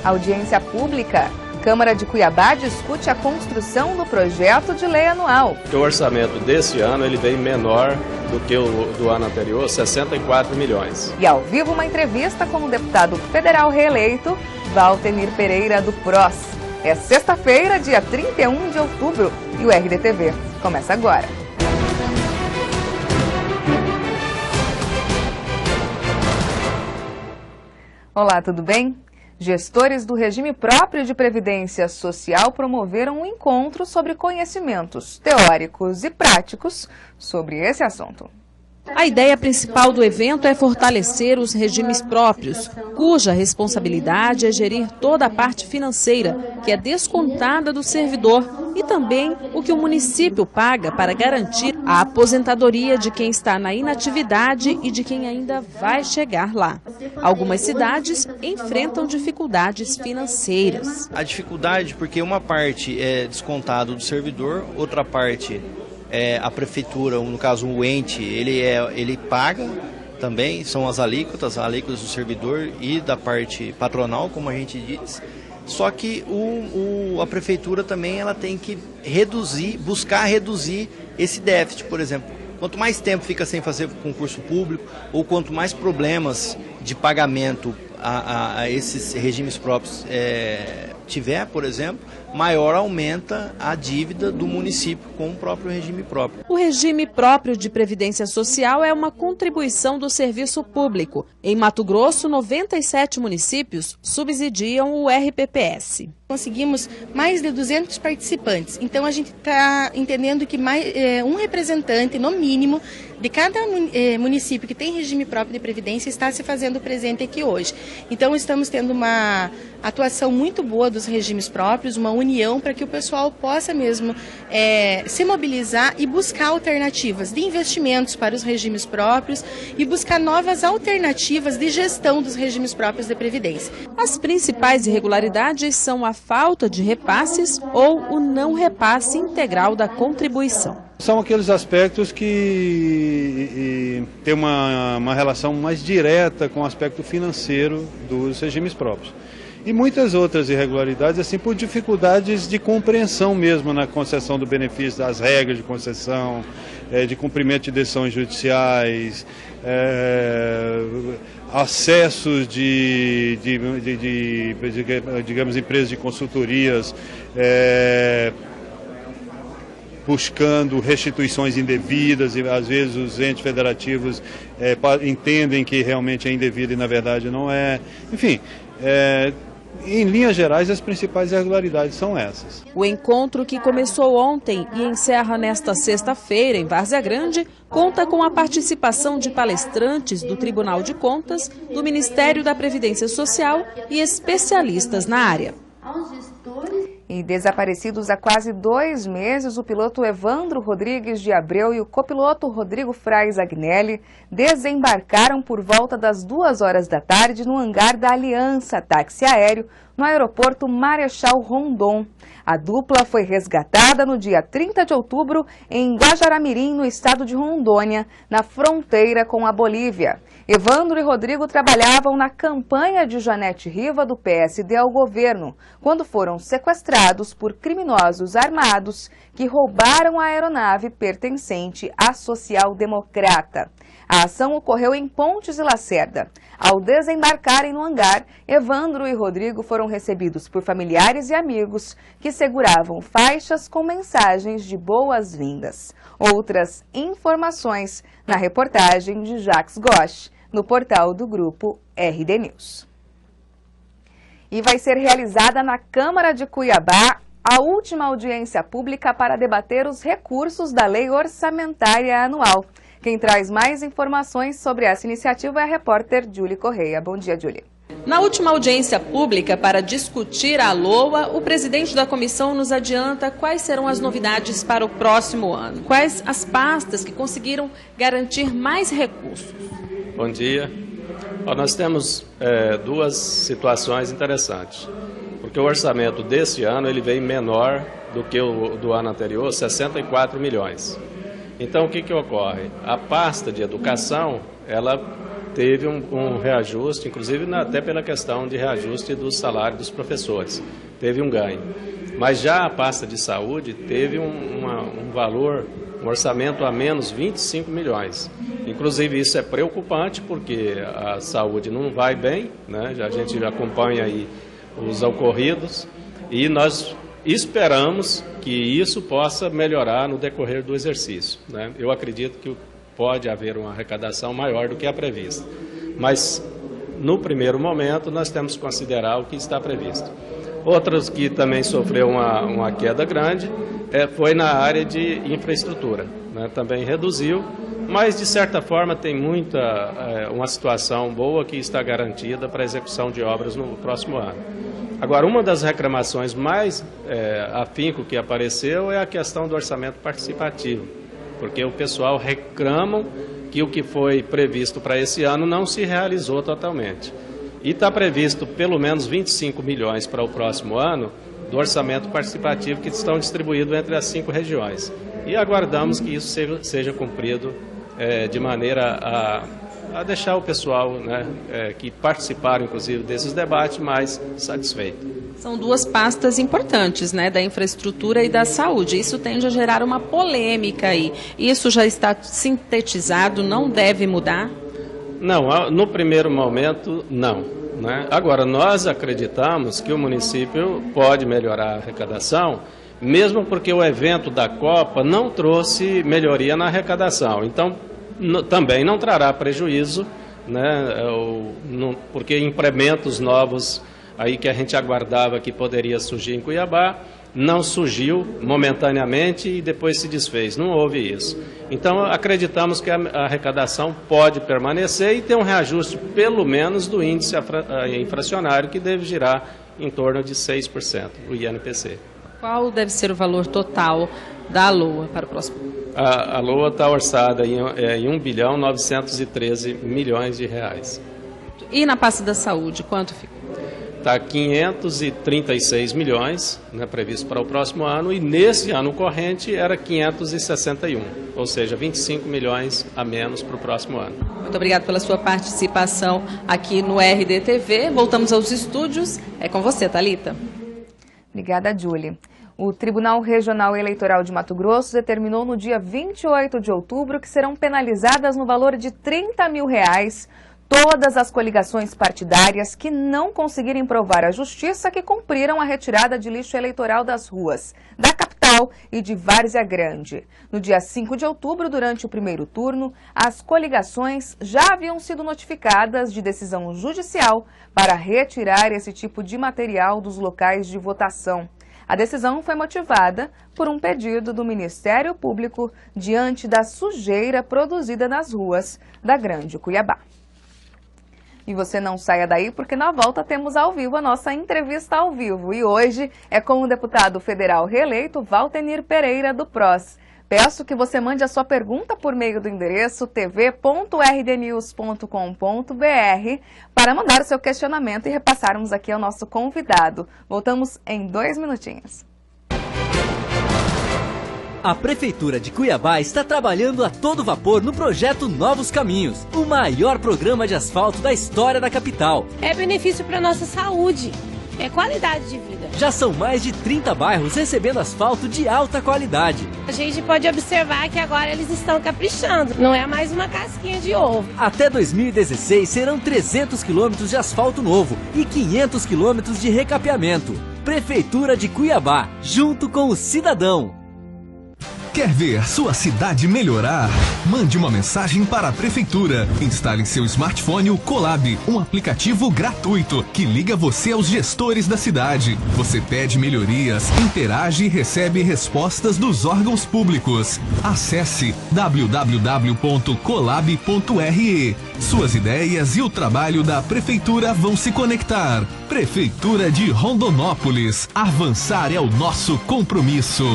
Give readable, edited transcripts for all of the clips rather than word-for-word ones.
Audiência pública. Câmara de Cuiabá discute a construção do projeto de lei anual. O orçamento desse ano ele vem menor do que o do ano anterior, 64 milhões. E ao vivo uma entrevista com o deputado federal reeleito, Valtenir Pereira do PROS. É sexta-feira, dia 31 de outubro, e o RDTV começa agora. Olá, tudo bem? Gestores do regime próprio de previdência social promoveram um encontro sobre conhecimentos teóricos e práticos sobre esse assunto. A ideia principal do evento é fortalecer os regimes próprios, cuja responsabilidade é gerir toda a parte financeira, que é descontada do servidor, e também o que o município paga para garantir a aposentadoria de quem está na inatividade e de quem ainda vai chegar lá. Algumas cidades enfrentam dificuldades financeiras. A dificuldade porque uma parte é descontado do servidor, outra parte a prefeitura, no caso o ente, ele paga também, são as alíquotas do servidor e da parte patronal, como a gente diz. Só que a prefeitura também ela tem que buscar reduzir esse déficit, por exemplo. Quanto mais tempo fica sem fazer concurso público, ou quanto mais problemas de pagamento a esses regimes próprios tiver, por exemplo, maior aumenta a dívida do município com o próprio regime próprio. O regime próprio de previdência social é uma contribuição do serviço público. Em Mato Grosso, 97 municípios subsidiam o RPPS. Conseguimos mais de 200 participantes, então a gente está entendendo que um representante, no mínimo, de cada município que tem regime próprio de previdência está se fazendo presente aqui hoje. Então estamos tendo uma atuação muito boa dos regimes próprios, uma união para que o pessoal possa mesmo se mobilizar e buscar alternativas de investimentos para os regimes próprios e buscar novas alternativas de gestão dos regimes próprios de previdência. As principais irregularidades são a falta de repasses ou o não repasse integral da contribuição. São aqueles aspectos que têm uma relação mais direta com o aspecto financeiro dos regimes próprios. E muitas outras irregularidades, assim, por dificuldades de compreensão mesmo na concessão do benefício, das regras de concessão, de cumprimento de decisões judiciais, acessos digamos, empresas de consultorias, buscando restituições indevidas, e às vezes os entes federativos entendem que realmente é indevido e na verdade não é. Enfim, em linhas gerais, as principais irregularidades são essas. O encontro, que começou ontem e encerra nesta sexta-feira em Várzea Grande, conta com a participação de palestrantes do Tribunal de Contas, do Ministério da Previdência Social e especialistas na área. E desaparecidos há quase 2 meses, o piloto Evandro Rodrigues de Abreu e o copiloto Rodrigo Frais Agnelli desembarcaram por volta das 2 horas da tarde no hangar da Aliança Táxi Aéreo, no aeroporto Marechal Rondon. A dupla foi resgatada no dia 30 de outubro em Guajará-Mirim, no estado de Rondônia, na fronteira com a Bolívia. Evandro e Rodrigo trabalhavam na campanha de Janete Riva, do PSD, ao governo, quando foram sequestrados por criminosos armados que roubaram a aeronave pertencente à social-democrata. A ação ocorreu em Pontes e Lacerda. Ao desembarcarem no hangar, Evandro e Rodrigo foram recebidos por familiares e amigos que seguravam faixas com mensagens de boas-vindas. Outras informações na reportagem de Jacques Gosch, no portal do grupo RD News. E vai ser realizada na Câmara de Cuiabá a última audiência pública para debater os recursos da Lei Orçamentária Anual. Quem traz mais informações sobre essa iniciativa é a repórter Julie Correia. Bom dia, Julie. Na última audiência pública para discutir a LOA, o presidente da comissão nos adianta quais serão as novidades para o próximo ano. Quais as pastas que conseguiram garantir mais recursos? Bom dia. Nós temos 2 situações interessantes. Porque o orçamento desse ano ele vem menor do que o do ano anterior, 64 milhões. Então, o que ocorre? A pasta de educação, ela teve um reajuste, inclusive até pela questão de reajuste do salário dos professores, teve um ganho. Mas já a pasta de saúde teve um valor, um orçamento a menos 25 milhões. Inclusive isso é preocupante porque a saúde não vai bem, né? A gente já acompanha aí os ocorridos e nós esperamos que isso possa melhorar no decorrer do exercício, né? Eu acredito que pode haver uma arrecadação maior do que a prevista, mas no primeiro momento nós temos que considerar o que está previsto. Outros que também sofreu uma queda grande foi na área de infraestrutura, né? Também reduziu, mas de certa forma tem uma situação boa que está garantida para a execução de obras no próximo ano. Agora, uma das reclamações mais afinco que apareceu é a questão do orçamento participativo, porque o pessoal reclama que o que foi previsto para esse ano não se realizou totalmente. E está previsto pelo menos 25 milhões para o próximo ano do orçamento participativo que estão distribuídos entre as 5 regiões. E aguardamos que isso seja cumprido de maneira a deixar o pessoal, né, que participaram, inclusive, desses debates mais satisfeito. São duas pastas importantes, né, da infraestrutura e da saúde. Isso tende a gerar uma polêmica aí. Isso já está sintetizado, não deve mudar? Não, no primeiro momento, não, né? Agora, nós acreditamos que o município pode melhorar a arrecadação, mesmo porque o evento da Copa não trouxe melhoria na arrecadação. Então, também não trará prejuízo, né? Porque implementos novos aí que a gente aguardava que poderia surgir em Cuiabá, não surgiu momentaneamente e depois se desfez. Não houve isso. Então, acreditamos que a arrecadação pode permanecer e ter um reajuste, pelo menos, do índice inflacionário, que deve girar em torno de 6%, o INPC. Qual deve ser o valor total da LOA para o próximo ano? A LOA está orçada em 1.913 bilhões de reais. E na pasta da saúde, quanto fica? Está 536 milhões, né, previsto para o próximo ano, e nesse ano corrente era 561, ou seja, 25 milhões a menos para o próximo ano. Muito obrigado pela sua participação aqui no RDTV. Voltamos aos estúdios. É com você, Thalita. Obrigada, Julie. O Tribunal Regional Eleitoral de Mato Grosso determinou no dia 28 de outubro que serão penalizadas no valor de R$30 mil todas as coligações partidárias que não conseguirem provar à Justiça que cumpriram a retirada de lixo eleitoral das ruas da capital e de Várzea Grande. No dia 5 de outubro, durante o primeiro turno, as coligações já haviam sido notificadas de decisão judicial para retirar esse tipo de material dos locais de votação. A decisão foi motivada por um pedido do Ministério Público diante da sujeira produzida nas ruas da Grande Cuiabá. E você não saia daí, porque na volta temos ao vivo a nossa entrevista ao vivo. E hoje é com o deputado federal reeleito Valtenir Pereira, do PROS. Peço que você mande a sua pergunta por meio do endereço tv.rdnews.com.br para mandar o seu questionamento e repassarmos aqui ao nosso convidado. Voltamos em 2 minutinhos. A Prefeitura de Cuiabá está trabalhando a todo vapor no projeto Novos Caminhos, o maior programa de asfalto da história da capital. É benefício para a nossa saúde, é qualidade de vida. Já são mais de 30 bairros recebendo asfalto de alta qualidade. A gente pode observar que agora eles estão caprichando, não é mais uma casquinha de ovo. Até 2016 serão 300 quilômetros de asfalto novo e 500 quilômetros de recapeamento. Prefeitura de Cuiabá, junto com o cidadão. Quer ver sua cidade melhorar? Mande uma mensagem para a Prefeitura. Instale em seu smartphone o Colab, um aplicativo gratuito que liga você aos gestores da cidade. Você pede melhorias, interage e recebe respostas dos órgãos públicos. Acesse www.colab.re. Suas ideias e o trabalho da Prefeitura vão se conectar. Prefeitura de Rondonópolis. Avançar é o nosso compromisso.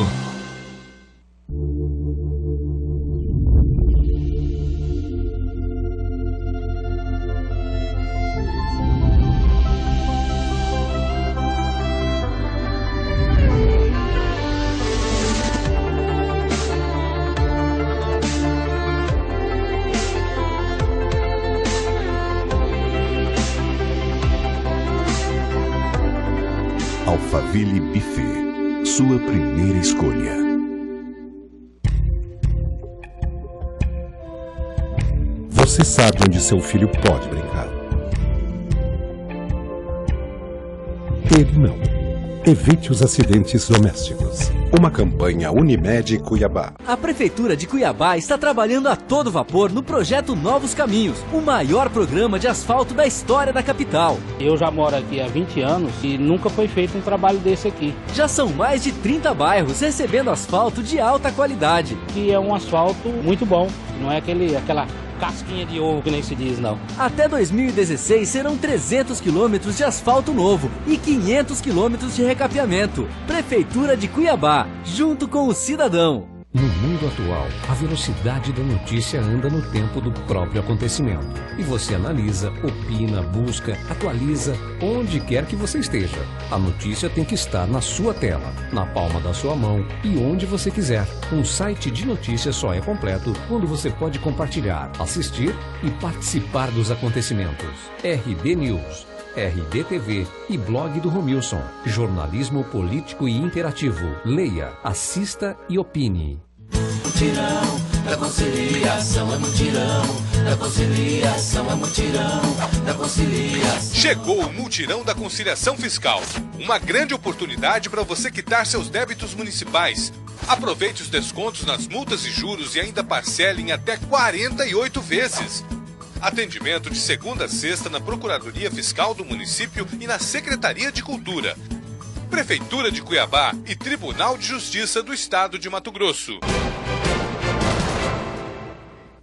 Alphaville Buffet, sua primeira escolha. Você sabe onde seu filho pode brincar. Ele não. Evite os acidentes domésticos. Uma campanha Unimed Cuiabá. A Prefeitura de Cuiabá está trabalhando a todo vapor no projeto Novos Caminhos, o maior programa de asfalto da história da capital. Eu já moro aqui há 20 anos e nunca foi feito um trabalho desse aqui. Já são mais de 30 bairros recebendo asfalto de alta qualidade. Que é um asfalto muito bom, não é aquela casquinha de ovo que nem se diz, não. Até 2016 serão 300 quilômetros de asfalto novo e 500 quilômetros de recapeamento. Prefeitura de Cuiabá, junto com o cidadão. No mundo atual, a velocidade da notícia anda no tempo do próprio acontecimento. E você analisa, opina, busca, atualiza, onde quer que você esteja. A notícia tem que estar na sua tela, na palma da sua mão e onde você quiser. Um site de notícias só é completo quando você pode compartilhar, assistir e participar dos acontecimentos. RD News, RD TV e blog do Romilson. Jornalismo político e interativo. Leia, assista e opine. Mutirão da conciliação é mutirão, da conciliação é mutirão, da conciliação. Chegou o Mutirão da Conciliação Fiscal. Uma grande oportunidade para você quitar seus débitos municipais. Aproveite os descontos nas multas e juros e ainda parcele em até 48 vezes. Atendimento de segunda a sexta na Procuradoria Fiscal do município e na Secretaria de Cultura. Prefeitura de Cuiabá e Tribunal de Justiça do Estado de Mato Grosso.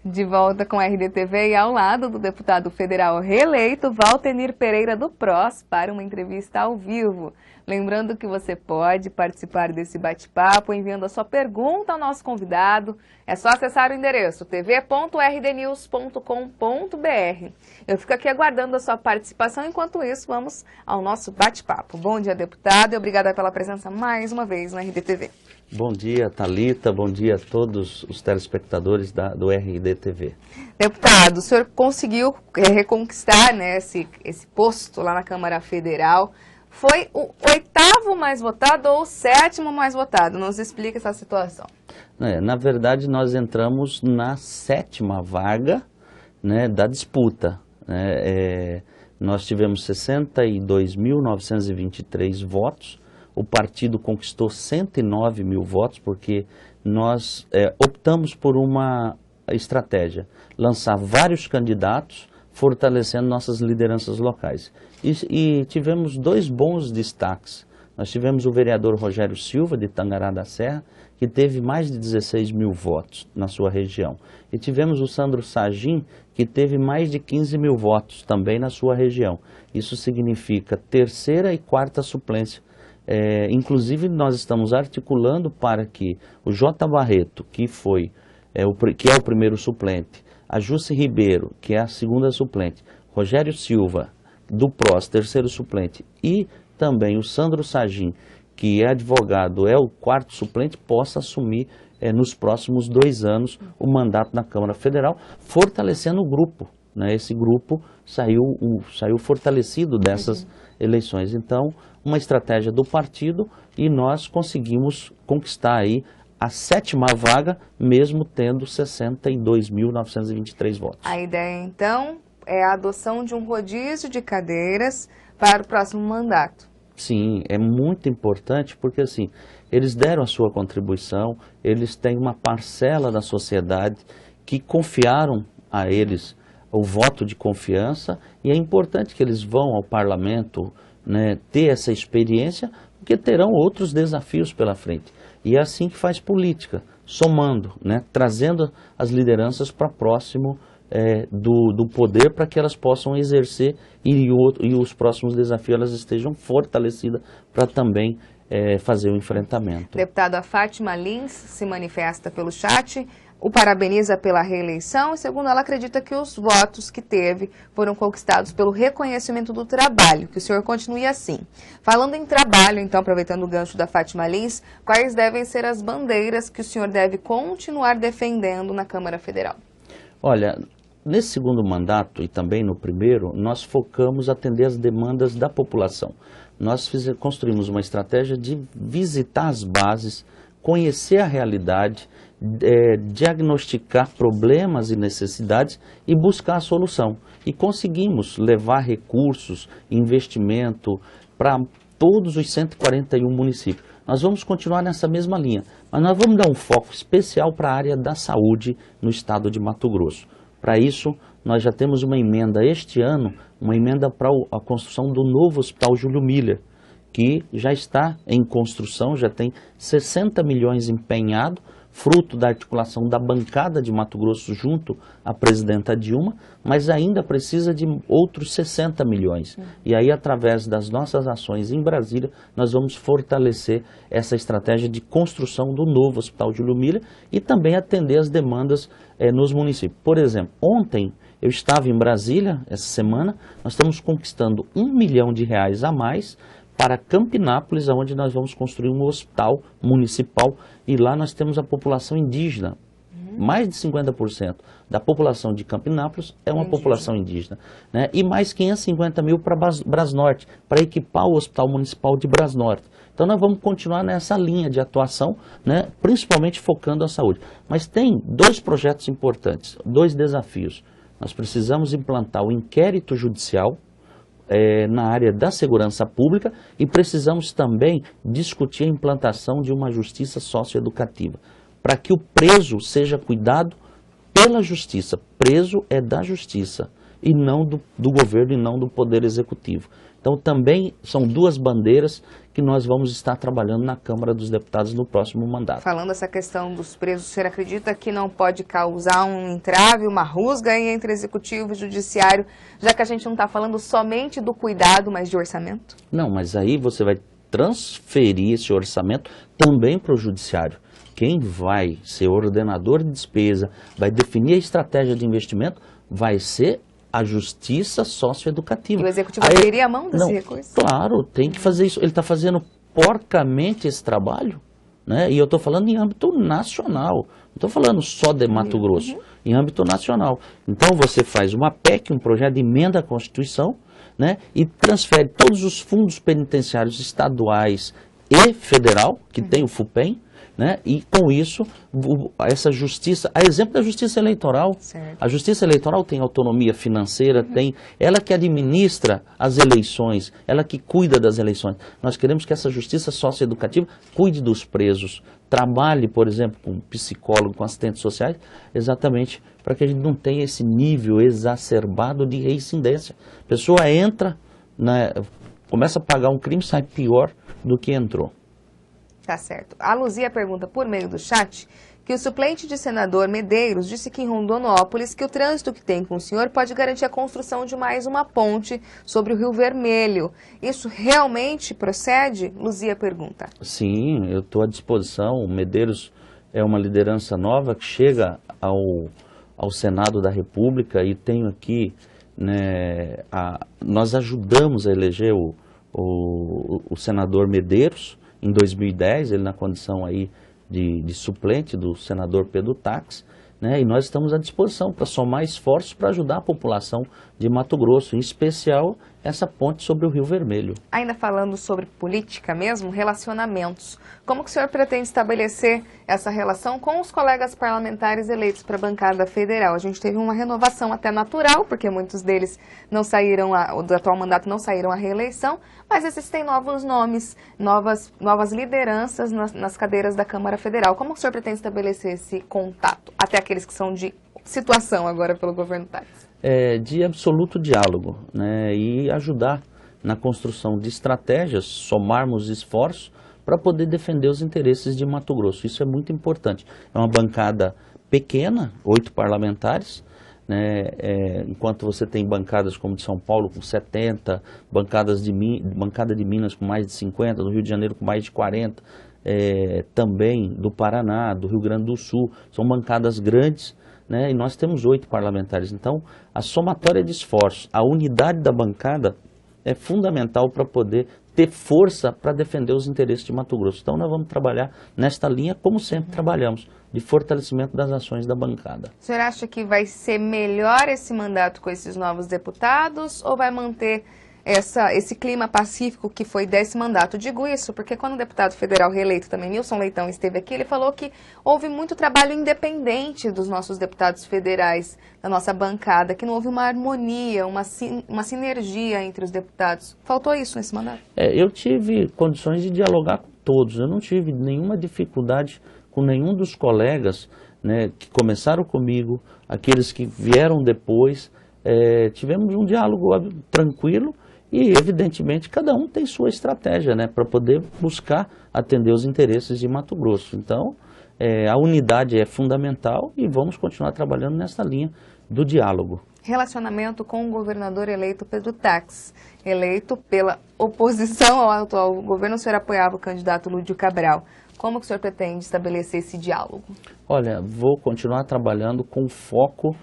De volta com a RDTV e ao lado do deputado federal reeleito Valtenir Pereira do PROS para uma entrevista ao vivo. Lembrando que você pode participar desse bate-papo enviando a sua pergunta ao nosso convidado. É só acessar o endereço tv.rdnews.com.br. Eu fico aqui aguardando a sua participação. Enquanto isso, vamos ao nosso bate-papo. Bom dia, deputado, e obrigada pela presença mais uma vez na RDTV. Bom dia, Thalita. Bom dia a todos os telespectadores do RDTV. Deputado, o senhor conseguiu reconquistar, né, esse posto lá na Câmara Federal. Foi o 8º mais votado ou o 7º mais votado? Nos explica essa situação. Na verdade, nós entramos na 7ª vaga, né, da disputa. Nós tivemos 62.923 votos. O partido conquistou 109 mil votos, porque nós optamos por uma estratégia, lançar vários candidatos, fortalecendo nossas lideranças locais. E tivemos dois bons destaques. Nós tivemos o vereador Rogério Silva, de Tangará da Serra, que teve mais de 16 mil votos na sua região. E tivemos o Sandro Sagim, que teve mais de 15 mil votos também na sua região. Isso significa 3ª e 4ª suplência. Inclusive, nós estamos articulando para que o J. Barreto, que é o primeiro suplente, a Jusce Ribeiro, que é a 2ª suplente, Rogério Silva, do PROS, 3º suplente, e também o Sandro Sagim, que é advogado, é o 4º suplente, possa assumir nos próximos 2 anos o mandato na Câmara Federal, fortalecendo o grupo. Esse grupo saiu fortalecido dessas eleições. Então, uma estratégia do partido, e nós conseguimos conquistar aí a 7ª vaga, mesmo tendo 62.923 votos. A ideia, então, é a adoção de um rodízio de cadeiras para o próximo mandato. Sim, é muito importante, porque assim, eles deram a sua contribuição, eles têm uma parcela da sociedade que confiaram a eles o voto de confiança, e é importante que eles vão ao parlamento, né, ter essa experiência, porque terão outros desafios pela frente. E é assim que faz política, somando, né, trazendo as lideranças para próximo do poder, para que elas possam exercer e os próximos desafios elas estejam fortalecidas para também fazer o enfrentamento. Deputada Fátima Lins se manifesta pelo chat, o parabeniza pela reeleição e, segundo ela, acredita que os votos que teve foram conquistados pelo reconhecimento do trabalho, que o senhor continue assim. Falando em trabalho, então, aproveitando o gancho da Fátima Lins, quais devem ser as bandeiras que o senhor deve continuar defendendo na Câmara Federal? Olha, nesse segundo mandato e também no primeiro, nós focamos atender as demandas da população. nós construímos uma estratégia de visitar as bases, conhecer a realidade, diagnosticar problemas e necessidades e buscar a solução. E conseguimos levar recursos, investimento para todos os 141 municípios. Nós vamos continuar nessa mesma linha, mas nós vamos dar um foco especial para a área da saúde no estado de Mato Grosso. Para isso, nós já temos uma emenda este ano, uma emenda para a construção do novo Hospital Júlio Miller, que já está em construção, já tem 60 milhões empenhado, fruto da articulação da bancada de Mato Grosso junto à presidenta Dilma, mas ainda precisa de outros 60 milhões. E aí, através das nossas ações em Brasília, nós vamos fortalecer essa estratégia de construção do novo Hospital Júlio Miller e também atender as demandas nos municípios. Por exemplo, ontem eu estava em Brasília, essa semana, nós estamos conquistando R$1 milhão a mais para Campinápolis, onde nós vamos construir um hospital municipal, e lá nós temos a população indígena. Mais de 50% da população de Campinápolis é uma população indígena, né? E mais 550 mil para Brasnorte, para equipar o Hospital Municipal de Brasnorte. Então nós vamos continuar nessa linha de atuação, né? Principalmente focando a saúde. Mas tem 2 projetos importantes, 2 desafios. Nós precisamos implantar o inquérito judicial na área da segurança pública e precisamos também discutir a implantação de uma justiça socioeducativa, para que o preso seja cuidado pela justiça. Preso é da justiça e não do governo e não do poder executivo. Então também são 2 bandeiras que nós vamos estar trabalhando na Câmara dos Deputados no próximo mandato. Falando essa questão dos presos, o senhor acredita que não pode causar um entrave, uma rusga entre executivo e judiciário, já que a gente não está falando somente do cuidado, mas de orçamento? Não, mas aí você vai transferir esse orçamento também para o judiciário. Quem vai ser ordenador de despesa, vai definir a estratégia de investimento, vai ser a justiça socioeducativa. E o executivo abriria a mão desse recurso? Claro, tem que fazer isso. Ele está fazendo porcamente esse trabalho, né? E eu estou falando em âmbito nacional. Não estou falando só de Mato Grosso, em âmbito nacional. Então você faz uma PEC, um projeto de emenda à Constituição, né? E transfere todos os fundos penitenciários estaduais e federal, que tem o FUPEM, né? E com isso, essa justiça, a exemplo da justiça eleitoral, a justiça eleitoral tem autonomia financeira, ela que administra as eleições, ela que cuida das eleições. Nós queremos que essa justiça socioeducativa cuide dos presos, trabalhe, por exemplo, com psicólogo, com assistentes sociais, exatamente para que a gente não tenha esse nível exacerbado de reincidência. A pessoa entra, né, começa a pagar um crime, sai pior do que entrou. Tá certo. A Luzia pergunta por meio do chat que o suplente de senador Medeiros disse que em Rondonópolis que o trânsito que tem com o senhor pode garantir a construção de mais uma ponte sobre o Rio Vermelho. Isso realmente procede? Luzia pergunta. Sim, eu estou à disposição. O Medeiros é uma liderança nova que chega ao Senado da República e tenho aqui, né, nós ajudamos a eleger o senador Medeiros. Em 2010, ele na condição aí de suplente do senador Pedro Tax, né? E nós estamos à disposição para somar esforços para ajudar a população de Mato Grosso, em especial essa ponte sobre o Rio Vermelho. Ainda falando sobre política mesmo, relacionamentos, como que o senhor pretende estabelecer essa relação com os colegas parlamentares eleitos para a bancada federal? A gente teve uma renovação até natural, porque muitos deles não saíram, do atual mandato não saíram à reeleição, mas existem novos nomes, novas lideranças nas cadeiras da Câmara Federal. Como o senhor pretende estabelecer esse contato, até aqueles que são de situação agora pelo governo Tax? De absoluto diálogo, né, e ajudar na construção de estratégias, somarmos esforços para poder defender os interesses de Mato Grosso. Isso é muito importante. É uma bancada pequena, 8 parlamentares, né, enquanto você tem bancadas como de São Paulo com 70, bancada de Minas com mais de 50, do Rio de Janeiro com mais de 40, também do Paraná, do Rio Grande do Sul, são bancadas grandes, né, e nós temos 8 parlamentares. Então, a somatória de esforços, a unidade da bancada é fundamental para poder ter força para defender os interesses de Mato Grosso. Então, nós vamos trabalhar nesta linha, como sempre trabalhamos, de fortalecimento das ações da bancada. O senhor acha que vai ser melhor esse mandato com esses novos deputados ou vai manter esse clima pacífico que foi desse mandato. Digo isso porque quando o deputado federal reeleito também, Nilson Leitão, esteve aqui, ele falou que houve muito trabalho independente dos nossos deputados federais, da nossa bancada, que não houve uma harmonia, uma sinergia entre os deputados. Faltou isso nesse mandato? Eu tive condições de dialogar com todos, eu não tive nenhuma dificuldade com nenhum dos colegas, né, que começaram comigo, aqueles que vieram depois. Tivemos um diálogo tranquilo e, evidentemente, cada um tem sua estratégia, né, para poder buscar atender os interesses de Mato Grosso. Então, a unidade é fundamental e vamos continuar trabalhando nessa linha do diálogo. Relacionamento com o governador eleito Pedro Tax, eleito pela oposição ao atual governo, o senhor apoiava o candidato Lúdio Cabral. Como que o senhor pretende estabelecer esse diálogo? Olha, vou continuar trabalhando com foco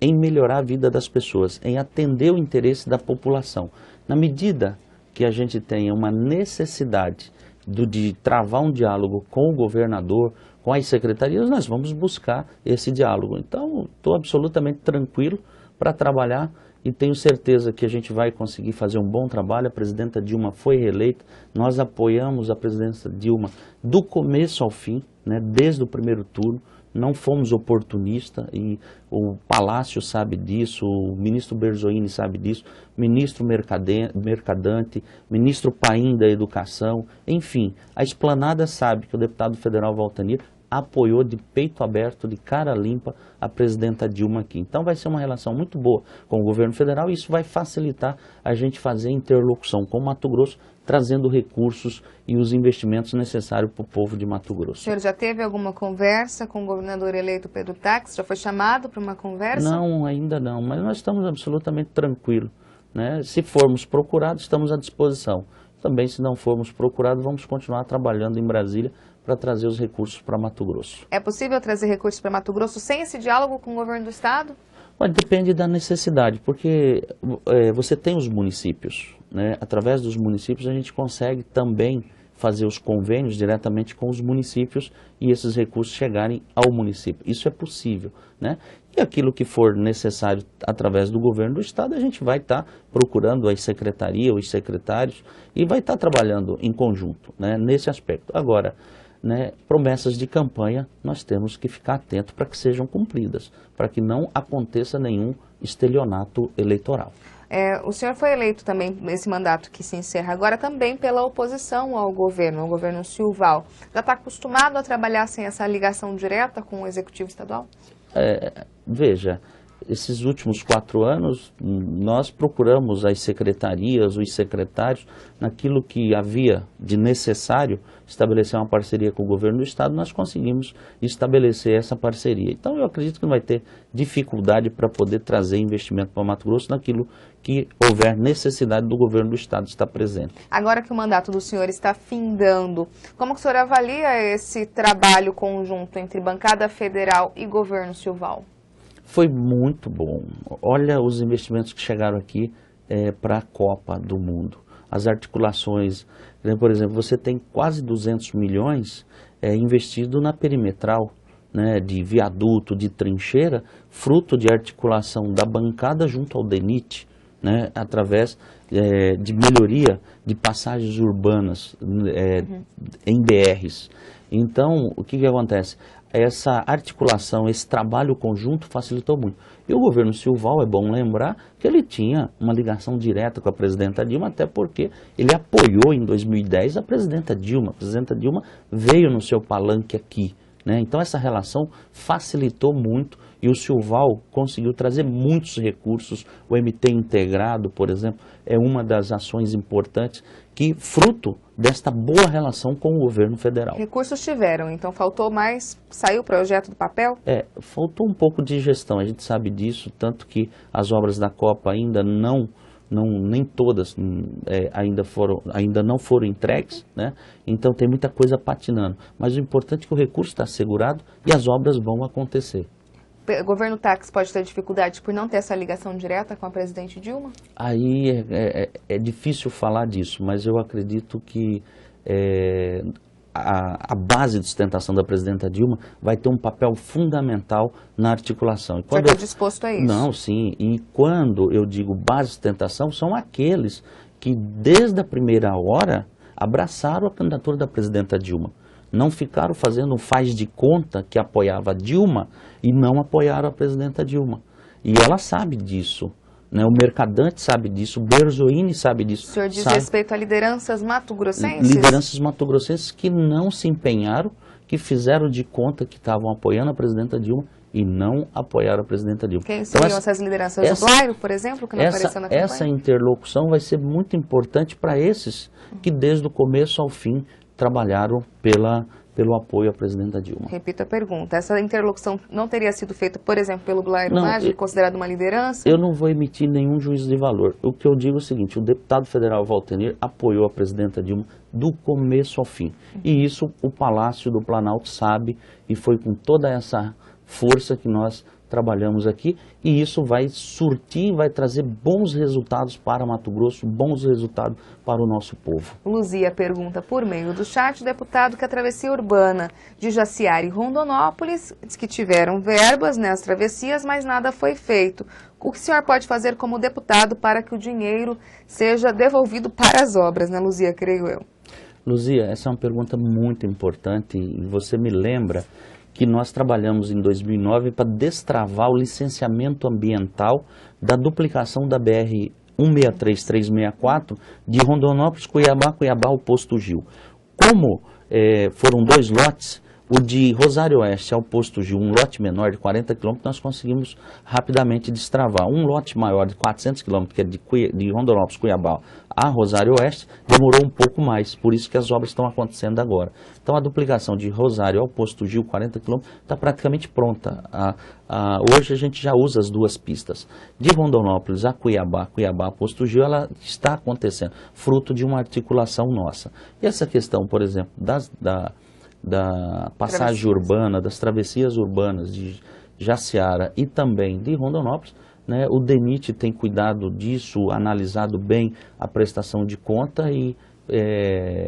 em melhorar a vida das pessoas, em atender o interesse da população. Na medida que a gente tenha uma necessidade de travar um diálogo com o governador, com as secretarias, nós vamos buscar esse diálogo. Então, estou absolutamente tranquilo para trabalhar e tenho certeza que a gente vai conseguir fazer um bom trabalho. A presidenta Dilma foi reeleita, nós apoiamos a presidenta Dilma do começo ao fim, né, desde o primeiro turno. Não fomos oportunistas e o Palácio sabe disso, o ministro Berzoini sabe disso, o ministro Mercadante, ministro Paim da Educação, enfim, a esplanada sabe que o deputado federal Valtanir apoiou de peito aberto, de cara limpa, a presidenta Dilma aqui. Então vai ser uma relação muito boa com o governo federal e isso vai facilitar a gente fazer interlocução com o Mato Grosso, trazendo recursos e os investimentos necessários para o povo de Mato Grosso. O senhor já teve alguma conversa com o governador eleito Pedro Tax? Já foi chamado para uma conversa? Não, ainda não, mas nós estamos absolutamente tranquilos, né? Se formos procurados, estamos à disposição. Também, se não formos procurados, vamos continuar trabalhando em Brasília para trazer os recursos para Mato Grosso. É possível trazer recursos para Mato Grosso sem esse diálogo com o governo do estado? Mas depende da necessidade, porque você tem os municípios, né? Através dos municípios a gente consegue também fazer os convênios diretamente com os municípios e esses recursos chegarem ao município. Isso é possível, né? E aquilo que for necessário através do governo do estado, a gente vai estar procurando as secretarias, os secretários e vai estar trabalhando em conjunto, né, nesse aspecto. Agora, né, promessas de campanha, nós temos que ficar atentos para que sejam cumpridas, para que não aconteça nenhum estelionato eleitoral. O senhor foi eleito também nesse mandato que se encerra agora também pela oposição ao governo Silval. Já está acostumado a trabalhar sem essa ligação direta com o executivo estadual? Veja, esses últimos 4 anos, nós procuramos as secretarias, os secretários, naquilo que havia de necessário estabelecer uma parceria com o governo do estado, nós conseguimos estabelecer essa parceria. Então, eu acredito que não vai ter dificuldade para poder trazer investimento para Mato Grosso naquilo que houver necessidade do governo do estado estar presente. Agora que o mandato do senhor está findando, como que o senhor avalia esse trabalho conjunto entre bancada federal e governo Silval? Foi muito bom. Olha os investimentos que chegaram aqui para a Copa do Mundo. As articulações, por exemplo, você tem quase 200 milhões investido na perimetral, né, de viaduto, de trincheira, fruto de articulação da bancada junto ao DENIT, né, através de melhoria de passagens urbanas em BRs. Então, o que acontece? Essa articulação, esse trabalho conjunto facilitou muito. E o governo Silval, é bom lembrar que ele tinha uma ligação direta com a presidenta Dilma, até porque ele apoiou em 2010 a presidenta Dilma. A presidenta Dilma veio no seu palanque aqui, né? Então essa relação facilitou muito e o Silval conseguiu trazer muitos recursos. O MT integrado, por exemplo, é uma das ações importantes que fruto desta boa relação com o governo federal. Recursos tiveram, então faltou mais, saiu o projeto do papel? Faltou um pouco de gestão, a gente sabe disso, tanto que as obras da Copa ainda nem todas ainda não foram entregues, né? Então tem muita coisa patinando, mas o importante é que o recurso está assegurado e as obras vão acontecer. O governo Tax pode ter dificuldade por não ter essa ligação direta com a presidente Dilma? Aí é difícil falar disso, mas eu acredito que a base de sustentação da presidenta Dilma vai ter um papel fundamental na articulação. Já está disposto a isso? Não, sim. E quando eu digo base de sustentação, são aqueles que desde a primeira hora abraçaram a candidatura da presidenta Dilma. Não ficaram fazendo um faz de conta que apoiava a Dilma e não apoiaram a presidenta Dilma. E ela sabe disso. O Mercadante sabe disso, o Berzoini sabe disso. O senhor diz respeito a lideranças mato-grossenses? Lideranças mato-grossenses que não se empenharam, que fizeram de conta que estavam apoiando a presidenta Dilma e não apoiaram a presidenta Dilma. Quem seriam essas lideranças? O Blairo, por exemplo, que não apareceu na campanha? Essa interlocução vai ser muito importante para esses que desde o começo ao fim trabalharam pelo apoio à presidenta Dilma. Repito a pergunta, essa interlocução não teria sido feita, por exemplo, pelo Blairo Maggi, considerado uma liderança? Eu não vou emitir nenhum juízo de valor. O que eu digo é o seguinte, o deputado federal Valtenir apoiou a presidenta Dilma do começo ao fim. E isso o Palácio do Planalto sabe e foi com toda essa força que nós trabalhamos aqui e isso vai surtir, vai trazer bons resultados para Mato Grosso, bons resultados para o nosso povo. Luzia pergunta por meio do chat, o deputado que a travessia urbana de Jaciara e Rondonópolis, diz que tiveram verbas nas travessias, mas nada foi feito. O que o senhor pode fazer como deputado para que o dinheiro seja devolvido para as obras, né, Luzia, creio eu? Luzia, essa é uma pergunta muito importante e você me lembra que nós trabalhamos em 2009 para destravar o licenciamento ambiental da duplicação da BR-163-364 de Rondonópolis, Cuiabá, ao Posto Gil. Como foram 2 lotes, o de Rosário Oeste ao Posto Gil, um lote menor de 40 km, nós conseguimos rapidamente destravar. Um lote maior de 400 km, que é de Rondonópolis, Cuiabá a Rosário Oeste, demorou um pouco mais, por isso que as obras estão acontecendo agora. Então a duplicação de Rosário ao Posto Gil, 40 km, está praticamente pronta. Hoje a gente já usa as 2 pistas. De Rondonópolis a Cuiabá a Posto Gil, ela está acontecendo, fruto de uma articulação nossa. E essa questão, por exemplo, da passagem urbana, das travessias urbanas de Jaciara e também de Rondonópolis, né, o DENIT tem cuidado disso, analisado bem a prestação de conta e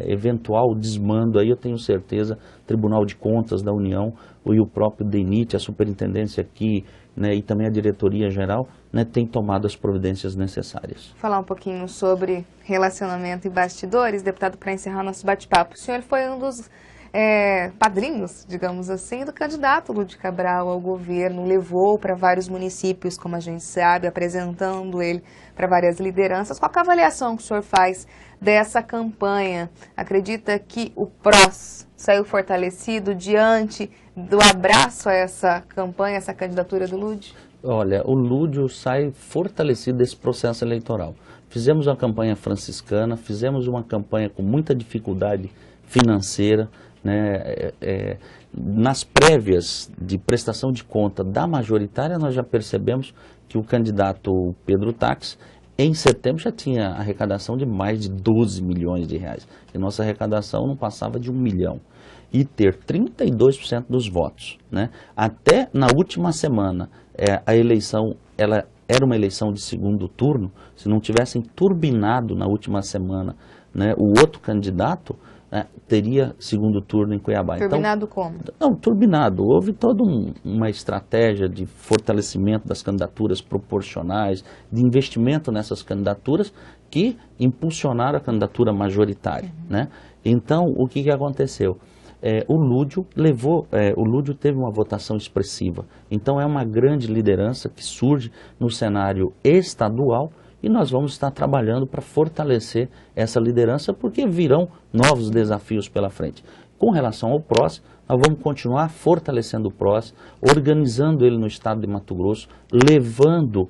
eventual desmando, aí eu tenho certeza, Tribunal de Contas da União e o próprio DENIT, a superintendência aqui, né, e também a diretoria geral, né, tem tomado as providências necessárias. Falar um pouquinho sobre relacionamento e bastidores, deputado, para encerrar nosso bate-papo. O senhor foi um dos padrinhos, digamos assim, do candidato Lúdio Cabral ao governo, levou para vários municípios, como a gente sabe, apresentando ele para várias lideranças. Qual a avaliação que o senhor faz dessa campanha? Acredita que o PROS saiu fortalecido diante do abraço a essa campanha, essa candidatura do Lúdio? Olha, o Lúdio sai fortalecido desse processo eleitoral. Fizemos uma campanha franciscana, fizemos uma campanha com muita dificuldade financeira, né? Nas prévias de prestação de conta da majoritária, nós já percebemos que o candidato Pedro Táxi, em setembro, já tinha arrecadação de mais de 12 milhões de reais. E nossa arrecadação não passava de 1 milhão. E ter 32% dos votos, né? Até na última semana, a eleição, ela era uma eleição de segundo turno, se não tivessem turbinado na última semana, né, o outro candidato, teria segundo turno em Cuiabá. Turbinado então, como? Não, turbinado. Houve toda uma estratégia de fortalecimento das candidaturas proporcionais, de investimento nessas candidaturas que impulsionaram a candidatura majoritária. Né? Então, o que aconteceu? O Lúdio teve uma votação expressiva. Então, é uma grande liderança que surge no cenário estadual. E nós vamos estar trabalhando para fortalecer essa liderança, porque virão novos desafios pela frente. Com relação ao PROS, nós vamos continuar fortalecendo o PROS, organizando ele no estado de Mato Grosso, levando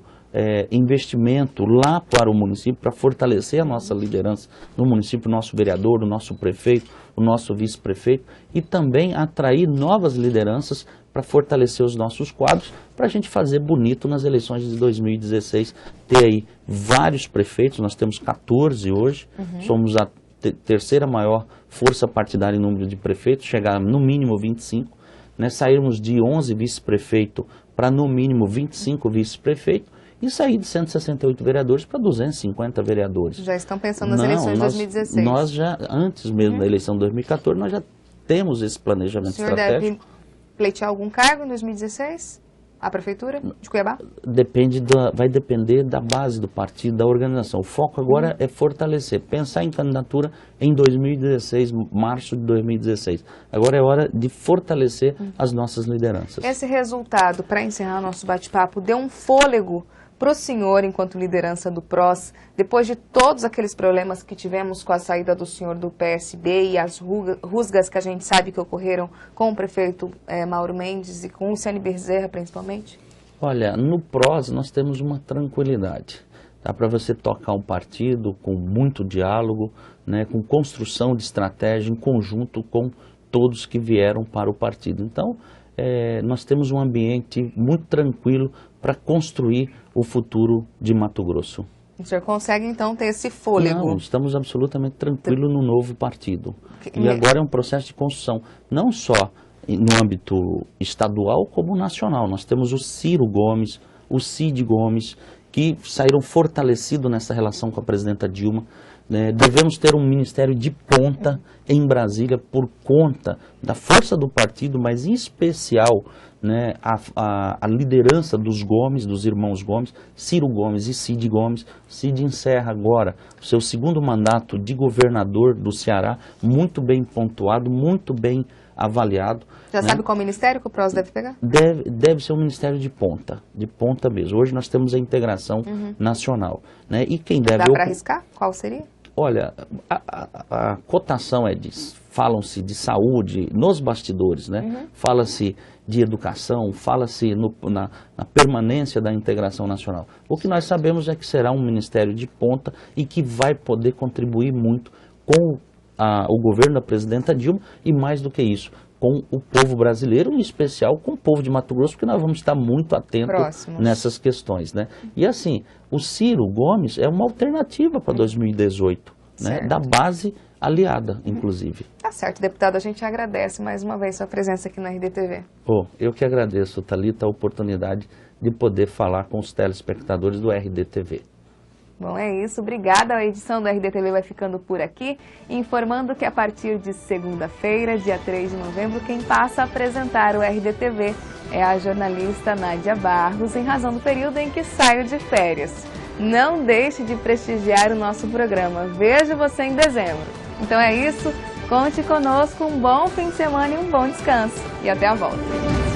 investimento lá para o município, para fortalecer a nossa liderança no município, o nosso vereador, o nosso prefeito, o nosso vice-prefeito, e também atrair novas lideranças para fortalecer os nossos quadros, para a gente fazer bonito nas eleições de 2016, ter aí vários prefeitos, nós temos 14 hoje, somos a terceira maior força partidária em número de prefeitos, chegar no mínimo 25, né, sairmos de 11 vice-prefeitos para no mínimo 25 vice-prefeitos, e sair de 168 vereadores para 250 vereadores. Já estão pensando nas eleições de 2016? Nós já, antes mesmo da eleição de 2014, nós já temos esse planejamento estratégico. O senhor deve pleitear algum cargo em 2016? A Prefeitura de Cuiabá? Vai depender da base do partido, da organização. O foco agora é fortalecer, pensar em candidatura em 2016, março de 2016. Agora é hora de fortalecer as nossas lideranças. Esse resultado, para encerrar nosso bate-papo, deu um fôlego para o senhor, enquanto liderança do PROS, depois de todos aqueles problemas que tivemos com a saída do senhor do PSB e as rusgas que a gente sabe que ocorreram com o prefeito Mauro Mendes e com o Luciane Bezerra, principalmente? Olha, no PROS nós temos uma tranquilidade. Dá para você tocar um partido com muito diálogo, né, com construção de estratégia em conjunto com todos que vieram para o partido. Então, nós temos um ambiente muito tranquilo para construir o futuro de Mato Grosso. O senhor consegue, então, ter esse fôlego? Não, estamos absolutamente tranquilos no novo partido. E agora é um processo de construção, não só no âmbito estadual, como nacional. Nós temos o Ciro Gomes, o Cid Gomes, que saíram fortalecidos nessa relação com a presidenta Dilma. Devemos ter um ministério de ponta em Brasília por conta da força do partido, mas em especial, né, a liderança dos Gomes, dos irmãos Gomes, Ciro Gomes e Cid Gomes. Cid encerra agora o seu segundo mandato de governador do Ceará, muito bem pontuado, muito bem avaliado. Já sabe qual ministério que o PROS deve pegar? Deve ser um ministério de ponta mesmo. Hoje nós temos a integração nacional. Né? E quem deve... Dá para arriscar? Qual seria? Olha, a cotação falam-se de saúde nos bastidores, né? Fala-se de educação, fala-se na permanência da integração nacional. O que nós sabemos é que será um ministério de ponta e que vai poder contribuir muito com o governo da presidenta Dilma e, mais do que isso, com o povo brasileiro, em especial com o povo de Mato Grosso, porque nós vamos estar muito atentos nessas questões, né? E assim, o Ciro Gomes é uma alternativa para 2018, né? Da base aliada, inclusive. Tá certo, deputado, a gente agradece mais uma vez sua presença aqui na RDTV. Eu que agradeço, Thalita, a oportunidade de poder falar com os telespectadores do RDTV. Bom, é isso. Obrigada. A edição do RDTV vai ficando por aqui, informando que a partir de segunda-feira, dia 3 de novembro, quem passa a apresentar o RDTV é a jornalista Nádia Barros, em razão do período em que saio de férias. Não deixe de prestigiar o nosso programa. Vejo você em dezembro. Então é isso. Conte conosco. Um bom fim de semana e um bom descanso. E até a volta.